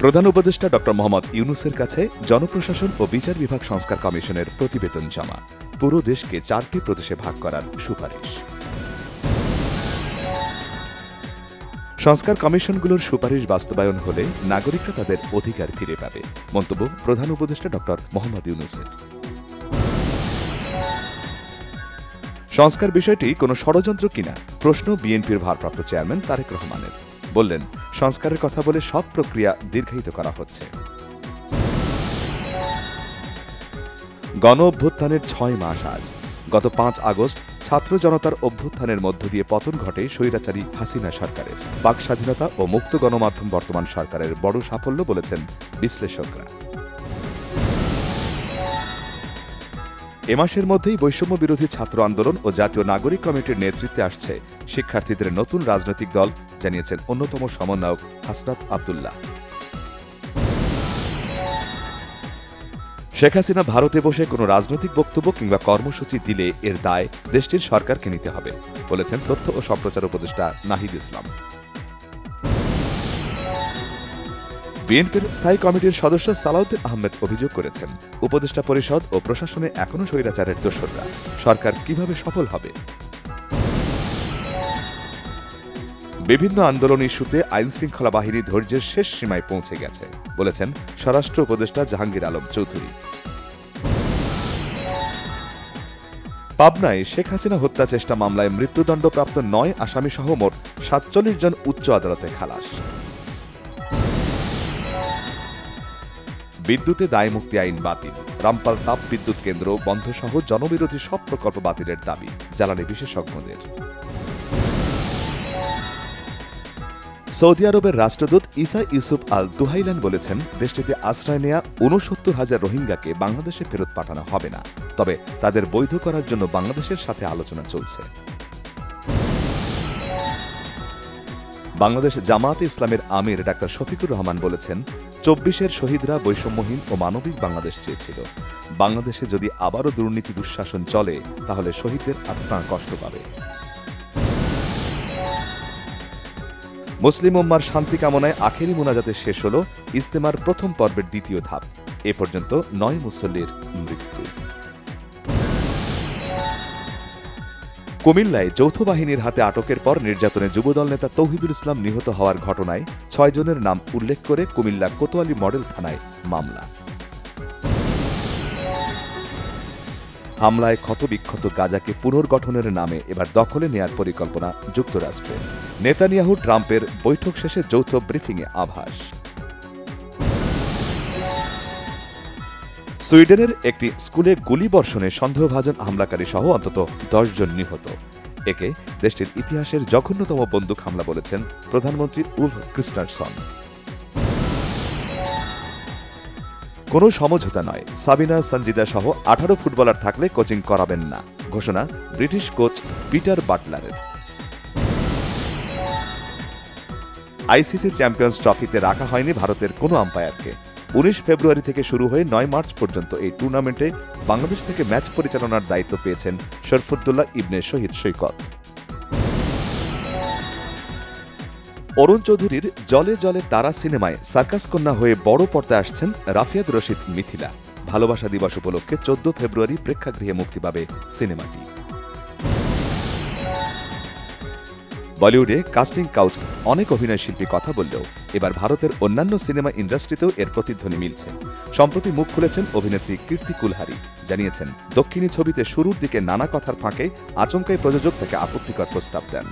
প্রধান উপদেষ্টা ড. মোহাম্মদ ইউনূসের কাছে জনপ্রশাসন ও বিচার বিভাগ সংস্কার কমিশনের প্রতিবেদন জমা। পুরো দেশকে 4টি প্রদেশে ভাগ করার সুপারিশ। সংস্কার কমিশনগুলোর সুপারিশ বাস্তবায়ন হলে নাগরিকরা তাদের অধিকার ফিরে পাবে, মন্তব্য প্রধান উপদেষ্টা ড. মোহাম্মদ ইউনূসের। সংস্কার বিষয়টি কোনো ষড়যন্ত্র কিনা প্রশ্ন বিএনপির ভারপ্রাপ্ত চেয়ারম্যান তারেক রহমানের। বললেন, সংস্কারের কথা বলে সব প্রক্রিয়া দীর্ঘায়িত করা হচ্ছে। গণ অভ্যুত্থানের 6 মাস আজ। গত 5 আগস্ট ছাত্র জনতার অভ্যুত্থানের মধ্য দিয়ে পতন ঘটে স্বৈরাচারী হাসিনা সরকারের। বাক স্বাধীনতা ও মুক্ত গণমাধ্যম বর্তমান সরকারের বড় সাফল্য বলেছেন বিশ্লেষকরা। এ মাসের মধ্যেই বৈষম্য বিরোধী ছাত্র আন্দোলন ও জাতীয় নাগরিক কমিটির নেতৃত্বে আসছে শিক্ষার্থীদের নতুন রাজনৈতিক দল, জানিয়েছেন অন্যতম সমন্বয়ক হাসনাত আব্দুল্লাহ। শেখ হাসিনা ভারতে বসে কোনো রাজনৈতিক বক্তব্য কিংবা কর্মসূচি দিলে এর দায় দেশটির সরকারকে নিতে হবে, বলেছেন তথ্য ও সম্প্রচার উপদেষ্টা নাহিদ ইসলাম। বিএনপির স্থায়ী কমিটির সদস্য সালাউদ্দিন আহমেদ অভিযোগ করেছেন, উপদেষ্টা পরিষদ ও প্রশাসনে এখনও স্বৈরাচারের দোসররা। সরকার কিভাবে সফল হবে? বিভিন্ন আন্দোলন ইস্যুতে আইনশৃঙ্খলা বাহিনী ধৈর্যের শেষ সীমায় পৌঁছে গেছে, বলেছেন স্বরাষ্ট্র উপদেষ্টা জাহাঙ্গীর আলম চৌধুরী। পাবনায় শেখ হাসিনা হত্যা চেষ্টা মামলায় মৃত্যুদণ্ডপ্রাপ্ত 9 আসামিসহ মোট 47 জন উচ্চ আদালতে খালাস। বিদ্যুতে দায়মুক্তি আইন বাতিল, রামপাল তাপ বিদ্যুৎ কেন্দ্র বন্ধসহ জনবিরোধী সব প্রকল্প বাতিলের দাবি জ্বালানি বিশেষজ্ঞদের। সৌদি আরবের রাষ্ট্রদূত ইসা ইউসুফ আল দুহাইলান বলেছেন, দেশটিতে আশ্রয় নেয়া 69,000 রোহিঙ্গাকে বাংলাদেশে ফেরত পাঠানো হবে না, তবে তাদের বৈধ করার জন্য বাংলাদেশের সাথে আলোচনা চলছে। বাংলাদেশ জামায়াতে ইসলামের আমির ডাক্তার শফিকুর রহমান বলেছেন, 24-এর শহীদরা বৈষম্যহীন ও মানবিক বাংলাদেশ চেয়েছিল। বাংলাদেশে যদি আবারও দুর্নীতি দুঃশাসন চলে, তাহলে শহীদদের আত্মা কষ্ট পাবে। মুসলিম উম্মার শান্তি কামনায় আখেরি মোনাজাতে শেষ হল ইজতেমার প্রথম পর্বের দ্বিতীয় ধাপ। এ পর্যন্ত 9 মুসল্লির মৃত্যু। কুমিল্লায় যৌথ বাহিনীর হাতে আটকের পর নির্যাতনে যুবদল নেতা তৌহিদুল ইসলাম নিহত হওয়ার ঘটনায় 6 জনের নাম উল্লেখ করে কুমিল্লা কোতোয়ালি মডেল থানায় মামলা। হামলায় ক্ষতবিক্ষত গাজাকে পুনর্গঠনের নামে এবার দখলে নেয়ার পরিকল্পনা যুক্তরাষ্ট্রের। নেতানিয়াহু ট্রাম্পের বৈঠক শেষে যৌথ ব্রিফিংয়ে আভাস। সুইডেনের একটি স্কুলে গুলিবর্ষণে সন্দেহভাজন হামলাকারী সহ অন্তত 10 জন নিহত। একে দেশটির ইতিহাসের জঘন্যতম বন্দুক হামলা বলেছেন প্রধানমন্ত্রী উলফ ক্রিস্টারসন। কোনো সমঝোতা নয়, সাবিনা সঞ্জিদা সহ 18 ফুটবলার থাকলে কোচিং করাবেন না, ঘোষণা ব্রিটিশ কোচ পিটার বাটলারের। আইসিসি চ্যাম্পিয়ন্স ট্রফিতে রাখা হয়নি ভারতের কোনো আম্পায়ারকে। 19 ফেব্রুয়ারি থেকে শুরু হয়ে 9 মার্চ পর্যন্ত এই টুর্নামেন্টে বাংলাদেশ থেকে ম্যাচ পরিচালনার দায়িত্ব পেয়েছেন শরফুদ্দৌল্লাহ ইবনে শহীদ সৈকত। অরুণ চৌধুরীর জলে জলে তারা সিনেমায় সার্কাস কন্যা হয়ে বড় পর্দায় আসছেন রাফিয়াদ রশিদ মিথিলা। ভালোবাসা দিবস উপলক্ষে 14 ফেব্রুয়ারি প্রেক্ষাগৃহে মুক্তি পাবে সিনেমাটি। বলিউডে কাস্টিং কাউচ অনেক অভিনয় শিল্পী কথা বললেও এবার ভারতের অন্যান্য সিনেমা ইন্ডাস্ট্রিতেও এর প্রতিধ্বনি মিলছে। সম্প্রতি মুখ খুলেছেন অভিনেত্রী কীর্তি কুলহারি, জানিয়েছেন দক্ষিণী ছবিতে শুরুর দিকে নানা কথার ফাঁকে আচমকাই প্রযোজক তাকে আপত্তিকর প্রস্তাব দেন।